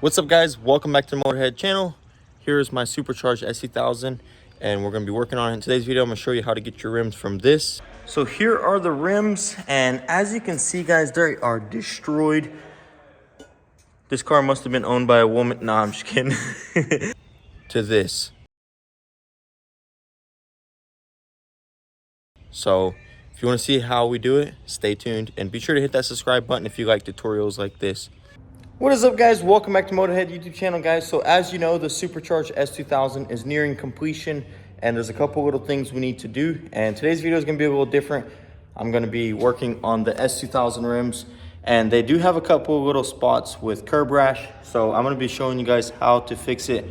What's up, guys? Welcome back to the Motorhead channel. Here's my supercharged S2000 and we're going to be working on it. In today's video, I'm going to show you how to get your rims from this. So here are the rims, and as you can see, guys, they are destroyed. This car must have been owned by a woman. Nah, I'm just kidding. To this. So if you want to see how we do it, stay tuned and be sure to hit that subscribe button if you like tutorials like this. What is up, guys? Welcome back to Motorhead YouTube channel, guys. So as you know, the supercharged S2000 is nearing completion and there's a couple little things we need to do, and today's video is going to be a little different. I'm going to be working on the S2000 rims, and they do have a couple little spots with curb rash, so I'm going to be showing you guys how to fix it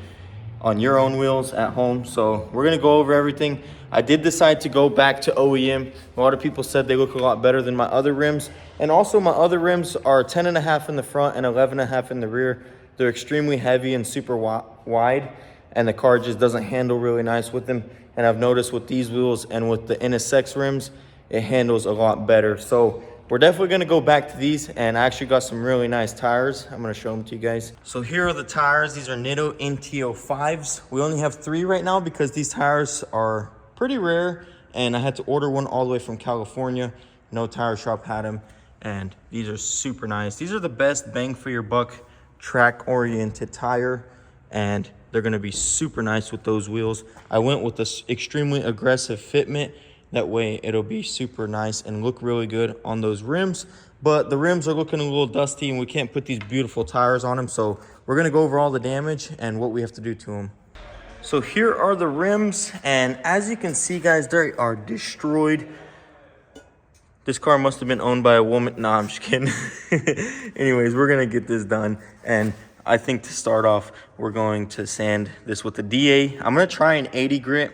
on your own wheels at home. So we're going to go over everything. I did decide to go back to OEM. A lot of people said they look a lot better than my other rims, and also my other rims are 10.5 in the front and 11.5 in the rear. They're extremely heavy and super wide, and the car just doesn't handle really nice with them. And I've noticed with these wheels and with the NSX rims, it handles a lot better. So we're definitely going to go back to these, and I actually got some really nice tires. I'm going to show them to you guys. So here are the tires. These are Nitto NTO5s. We only have 3 right now because these tires are pretty rare, and I had to order one all the way from California. No tire shop had them, and these are super nice. These are the best bang for your buck track oriented tire, and they're going to be super nice with those wheels. I went with this extremely aggressive fitment. That way it'll be super nice and look really good on those rims. But the rims are looking a little dusty and we can't put these beautiful tires on them. So we're going to go over all the damage and what we have to do to them. So here are the rims, and as you can see, guys, they are destroyed. This car must have been owned by a woman. Nah, I'm just kidding. Anyways, we're going to get this done. And I think to start off, we're going to sand this with the DA. I'm going to try an 80 grit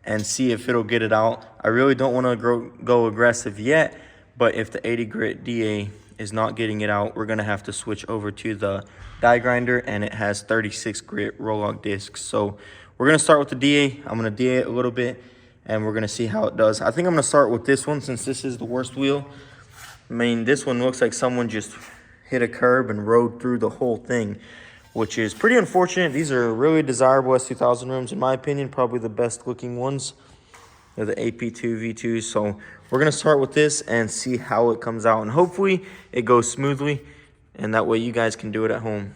and see if it'll get it out. I really don't want to go aggressive yet, but if the 80 grit DA is not getting it out, we're going to have to switch over to the die grinder, and it has 36 grit roll-lock discs. So we're going to start with the DA. I'm going to DA it a little bit, and we're going to see how it does. I think I'm going to start with this one since this is the worst wheel. I mean, this one looks like someone just hit a curb and rode through the whole thing, which is pretty unfortunate. These are really desirable S2000 rims, in my opinion, probably the best looking ones. They're the AP2 V2s. So we're going to start with this and see how it comes out, and hopefully it goes smoothly, and that way you guys can do it at home.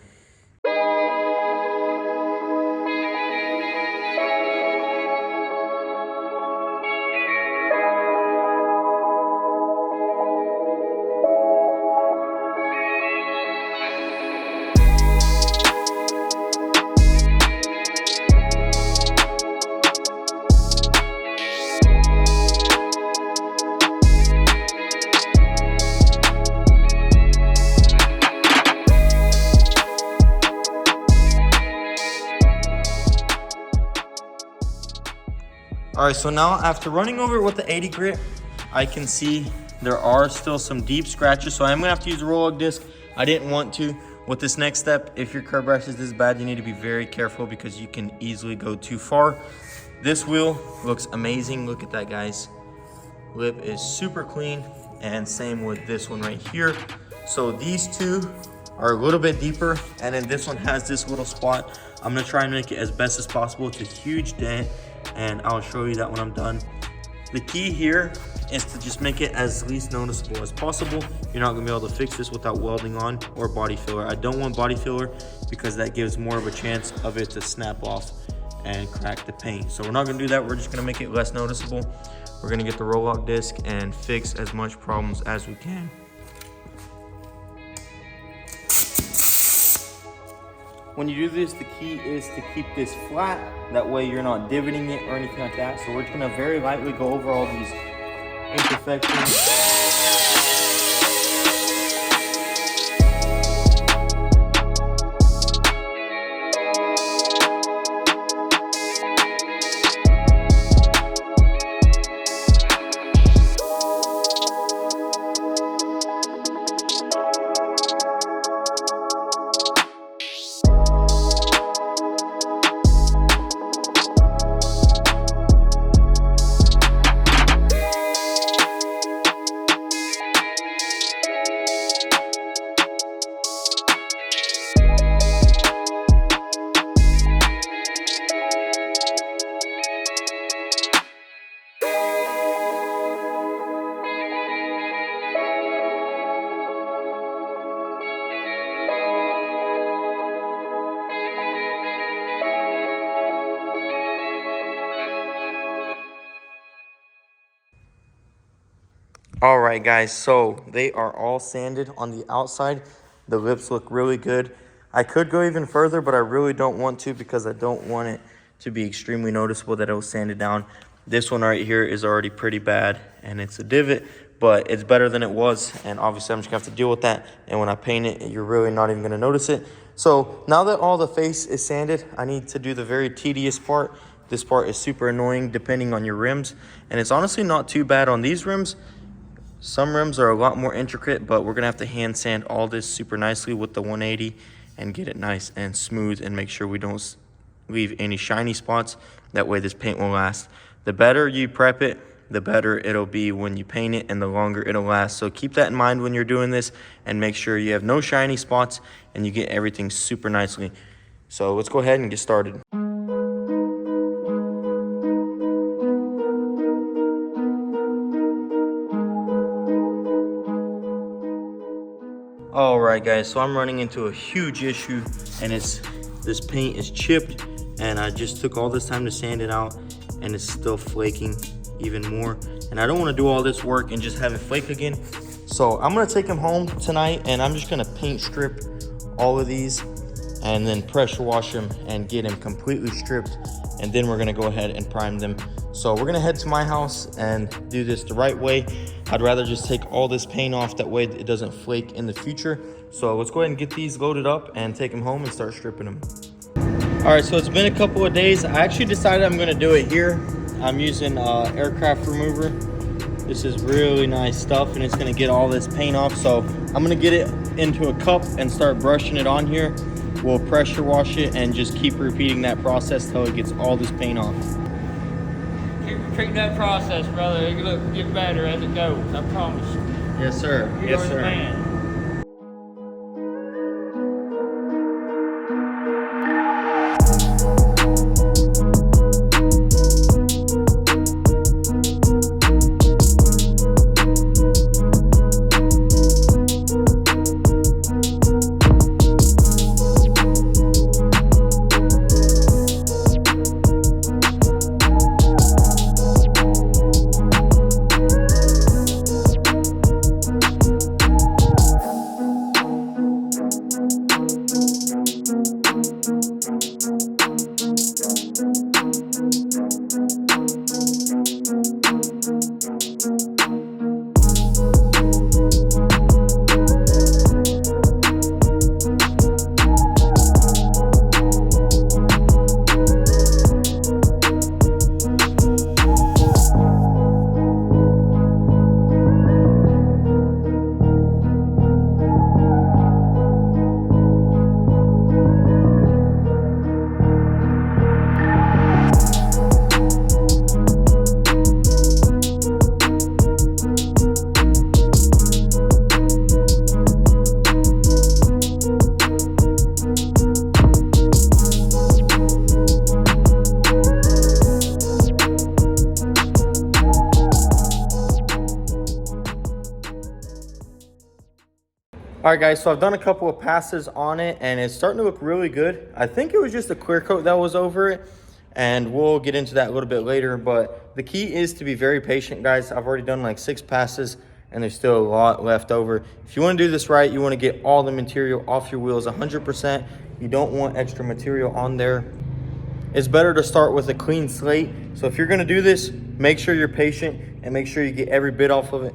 All right, so now after running over it with the 80 grit, I can see there are still some deep scratches, so I'm gonna have to use a roll-lock disc. I didn't want to. With this next step, if your curb rash is this bad, you need to be very careful because you can easily go too far. This wheel looks amazing. Look at that, guys. Lip is super clean, and same with this one right here. So these two are a little bit deeper, and then this one has this little spot. I'm gonna try and make it as best as possible. It's a huge dent, and I'll show you that when I'm done. The key here is to just make it as least noticeable as possible. You're not gonna be able to fix this without welding on or body filler. I don't want body filler because that gives more of a chance of it to snap off and crack the paint. So we're not gonna do that. We're just gonna make it less noticeable. We're gonna get the roll-lock disc and fix as much problems as we can. When you do this, the key is to keep this flat. That way you're not divoting it or anything like that. So we're just gonna very lightly go over all these imperfections. All right, guys, so they are all sanded on the outside. The lips look really good. I could go even further, but I really don't want to because I don't want it to be extremely noticeable that it was sanded down. This one right here is already pretty bad, and it's a divot, but it's better than it was, and obviously I'm just gonna have to deal with that. And when I paint it, you're really not even gonna notice it. So now that all the face is sanded, I need to do the very tedious part. This part is super annoying depending on your rims, and it's honestly not too bad on these rims. Some rims are a lot more intricate, but we're gonna have to hand sand all this super nicely with the 180 and get it nice and smooth and make sure we don't leave any shiny spots. That way this paint will last. The better you prep it, the better it'll be when you paint it and the longer it'll last. So keep that in mind when you're doing this and make sure you have no shiny spots and you get everything super nicely. So let's go ahead and get started. All right, guys, so I'm running into a huge issue, and it's this paint is chipped, and I just took all this time to sand it out, and it's still flaking even more. And I don't want to do all this work and just have it flake again. So I'm gonna take them home tonight, and I'm just gonna paint strip all of these and then pressure wash them and get them completely stripped. And then we're gonna go ahead and prime them. So we're gonna head to my house and do this the right way. I'd rather just take all this paint off, that way it doesn't flake in the future. So let's go ahead and get these loaded up and take them home and start stripping them. All right, so it's been a couple of days. I actually decided I'm gonna do it here. I'm using aircraft remover. This is really nice stuff, and it's gonna get all this paint off. So I'm gonna get it into a cup and start brushing it on here. We'll pressure wash it and just keep repeating that process till it gets all this paint off. Keep repeating that process, brother. It'll get better as it goes, I promise. Yes, sir. You're the man. All right, guys, so I've done a couple of passes on it, and it's starting to look really good. I think it was just a clear coat that was over it, and we'll get into that a little bit later. But the key is to be very patient, guys. I've already done like 6 passes, and there's still a lot left over. If you want to do this right, you want to get all the material off your wheels 100%. You don't want extra material on there. It's better to start with a clean slate. So if you're going to do this, make sure you're patient and make sure you get every bit off of it.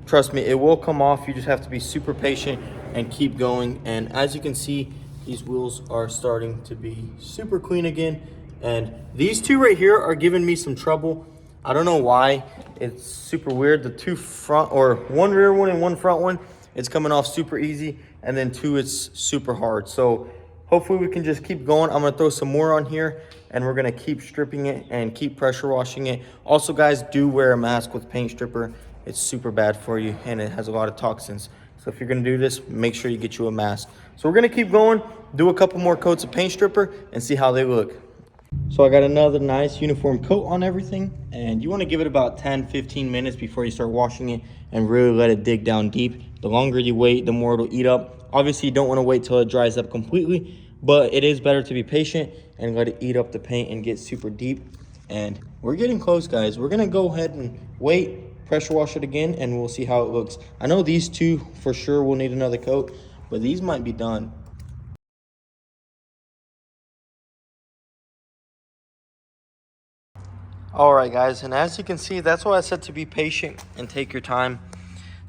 Trust me, it will come off. You just have to be super patient and keep going. And as you can see, these wheels are starting to be super clean again. And these two right here are giving me some trouble. I don't know why. It's super weird. The 2 front, or 1 rear one and 1 front one, it's coming off super easy. And then 2, it's super hard. So hopefully we can just keep going. I'm gonna throw some more on here, and we're gonna keep stripping it and keep pressure washing it. Also, guys, do wear a mask with paint stripper. It's super bad for you, and it has a lot of toxins. So if you're gonna do this, make sure you get you a mask. So we're gonna keep going, do a couple more coats of paint stripper, and see how they look. So I got another nice uniform coat on everything, and you wanna give it about 10-15 minutes before you start washing it and really let it dig down deep. The longer you wait, the more it'll eat up. Obviously, you don't wanna wait till it dries up completely, but it is better to be patient and let it eat up the paint and get super deep. And we're getting close, guys. We're gonna go ahead and wait, pressure wash it again, and we'll see how it looks. I know these two for sure will need another coat, but these might be done. All right, guys, and as you can see, that's why I said to be patient and take your time.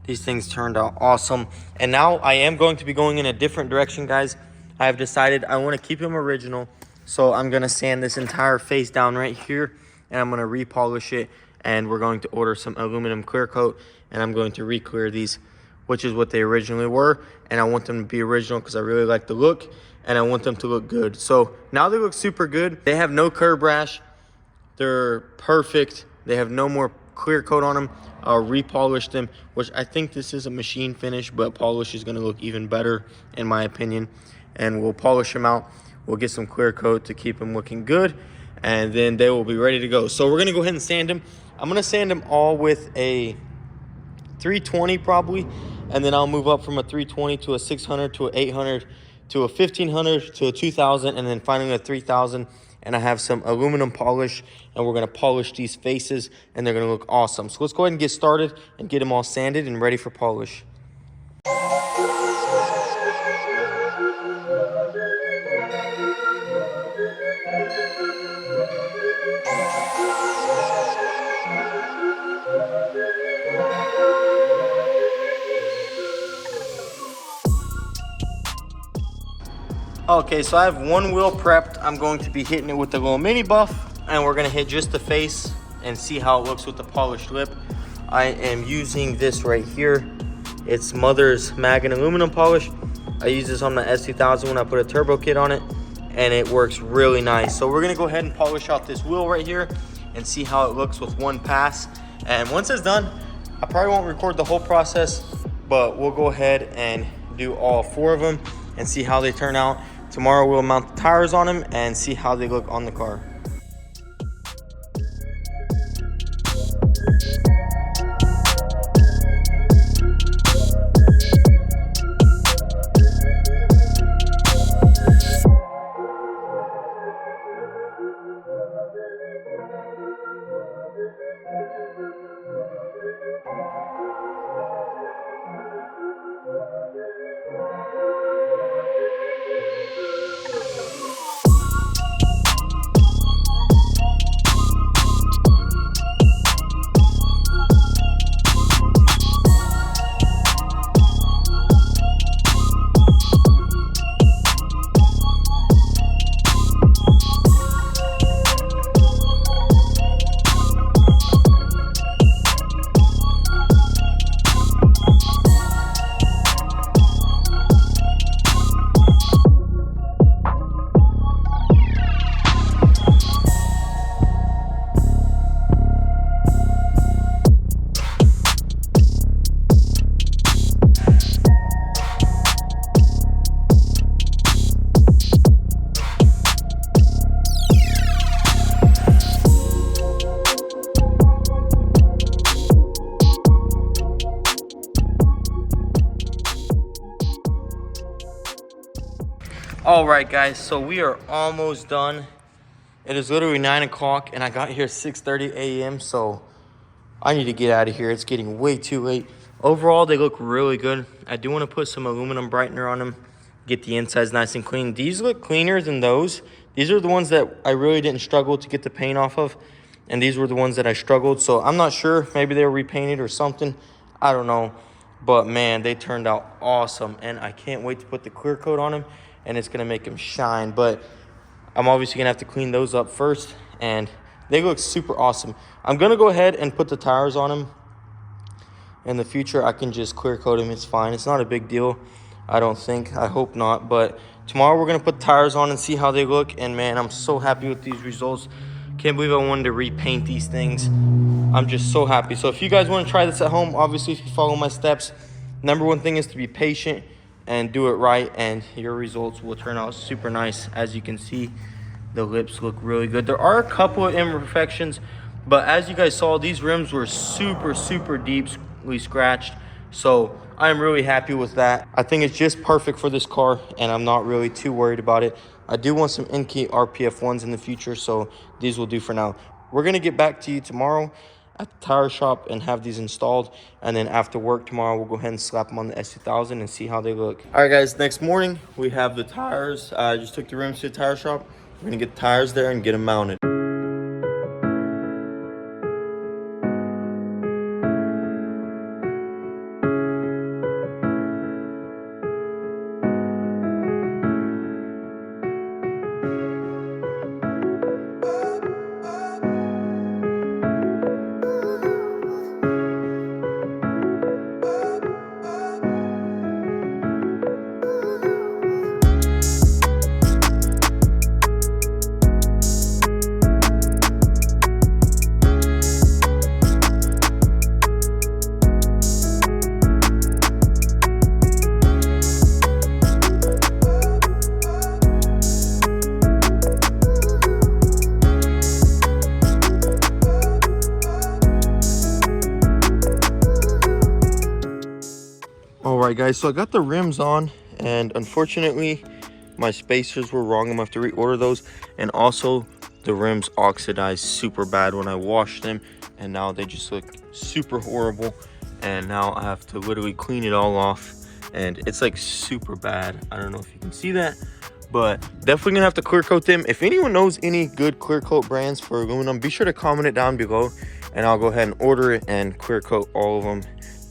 These things turned out awesome. And now I am going to be going in a different direction, guys. I have decided I want to keep them original. So I'm going to sand this entire face down right here, and I'm going to repolish it. And we're going to order some aluminum clear coat, and I'm going to re-clear these, which is what they originally were. And I want them to be original because I really like the look, and I want them to look good. So now they look super good. They have no curb rash. They're perfect. They have no more clear coat on them. I'll repolish them, which I think this is a machine finish, but polish is going to look even better in my opinion. And we'll polish them out. We'll get some clear coat to keep them looking good, and then they will be ready to go. So we're going to go ahead and sand them. I'm going to sand them all with a 320 probably, and then I'll move up from a 320 to a 600 to a 800 to a 1500 to a 2000, and then finally a 3000. And I have some aluminum polish, and we're going to polish these faces, and they're going to look awesome. So let's go ahead and get started and get them all sanded and ready for polish. Okay, so I have one wheel prepped. I'm going to be hitting it with the little mini buff, and we're gonna hit just the face and see how it looks with the polished lip. I am using this right here. It's Mother's Mag aluminum polish. I use this on the S2000 when I put a turbo kit on it, and it works really nice. So we're gonna go ahead and polish out this wheel right here and see how it looks with one pass. And once it's done, I probably won't record the whole process, but we'll go ahead and do all 4 of them and see how they turn out. Tomorrow we'll mount the tires on them and see how they look on the car. All right, guys, so we are almost done. It is literally 9 o'clock, and I got here 6:30 a.m., so I need to get out of here. It's getting way too late. Overall, they look really good. I do want to put some aluminum brightener on them, get the insides nice and clean. These look cleaner than those. These are the ones that I really didn't struggle to get the paint off of, and these were the ones that I struggled. So I'm not sure. Maybe they were repainted or something. I don't know. But, man, they turned out awesome, and I can't wait to put the clear coat on them, and it's going to make them shine. But I'm obviously going to have to clean those up first, and they look super awesome. I'm going to go ahead and put the tires on them. In the future, I can just clear coat them. It's fine. It's not a big deal, I don't think. I hope not. But tomorrow we're going to put tires on and see how they look. And, man, I'm so happy with these results. Can't believe I wanted to repaint these things. I'm just so happy. So if you guys want to try this at home, obviously if you follow my steps, number one thing is to be patient and do it right, and your results will turn out super nice. As you can see, the lips look really good. There are a couple of imperfections, but as you guys saw, these rims were super deeply scratched. So I'm really happy with that. I think it's just perfect for this car, and I'm not really too worried about it. I do want some NK RPF ones in the future, so these will do for now. We're gonna get back to you tomorrow at the tire shop and have these installed, and then after work tomorrow we'll go ahead and slap them on the S2000 and see how they look. All right guys, next morning we have the tires. I just took the rims to the tire shop. We're gonna get the tires there and get them mounted. All right guys, so I got the rims on, and unfortunately my spacers were wrong. I'm gonna have to reorder those, and also the rims oxidized super bad when I washed them, and now they just look super horrible. And now I have to literally clean it all off, and it's like super bad. I don't know if you can see that, but definitely gonna have to clear coat them. If anyone knows any good clear coat brands for aluminum, be sure to comment it down below, and I'll go ahead and order it and clear coat all of them.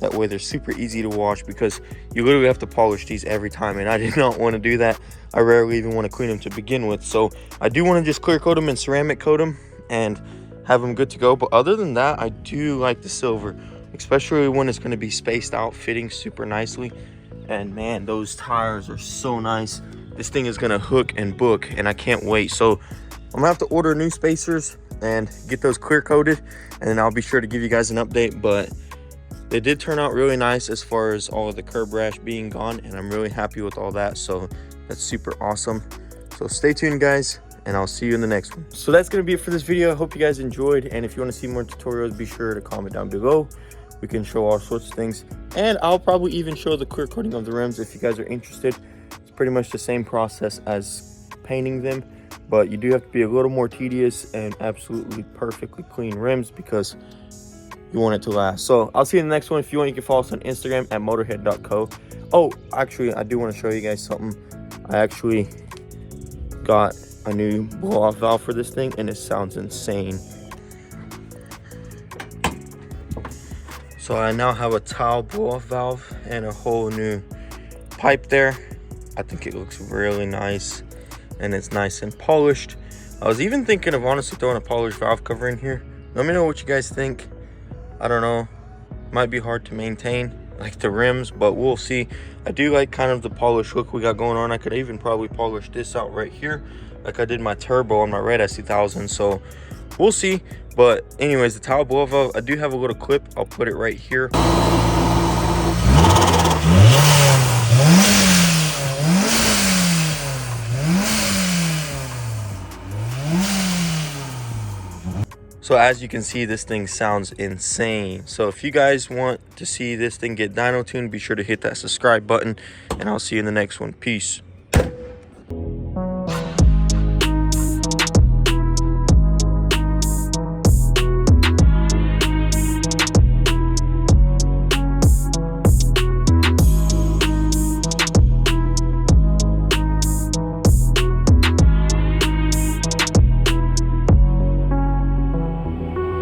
That way they're super easy to wash, because you literally have to polish these every time, and I did not want to do that. I rarely even want to clean them to begin with, so I do want to just clear coat them and ceramic coat them and have them good to go. But other than that, I do like the silver, especially when it's going to be spaced out, fitting super nicely. And man, those tires are so nice. This thing is going to hook and book, and I can't wait. So I'm gonna have to order new spacers and get those clear coated, and then I'll be sure to give you guys an update. But they did turn out really nice as far as all of the curb rash being gone, and I'm really happy with all that, so that's super awesome. So stay tuned guys, and I'll see you in the next one. So that's going to be it for this video. I hope you guys enjoyed, and if you want to see more tutorials, be sure to comment down below. We can show all sorts of things, and I'll probably even show the clear coating of the rims if you guys are interested. It's pretty much the same process as painting them, but you do have to be a little more tedious and absolutely perfectly clean rims, because you want it to last. So I'll see you in the next one. If you want, you can follow us on Instagram at motorhead.co. Oh, actually, I do want to show you guys something. I actually got a new blow-off valve for this thing, and it sounds insane. So I now have a tile blow-off valve and a whole new pipe there. I think it looks really nice, and it's nice and polished. I was even thinking of honestly throwing a polished valve cover in here. Let me know what you guys think. I don't know, might be hard to maintain like the rims, but we'll see. I do like kind of the polished look we got going on. I could even probably polish this out right here like I did my turbo on my red S2000, so we'll see. But anyways, the tile blow valve, I do have a little clip. I'll put it right here. So as you can see, this thing sounds insane. So if you guys want to see this thing get dyno tuned, be sure to hit that subscribe button, and I'll see you in the next one. Peace.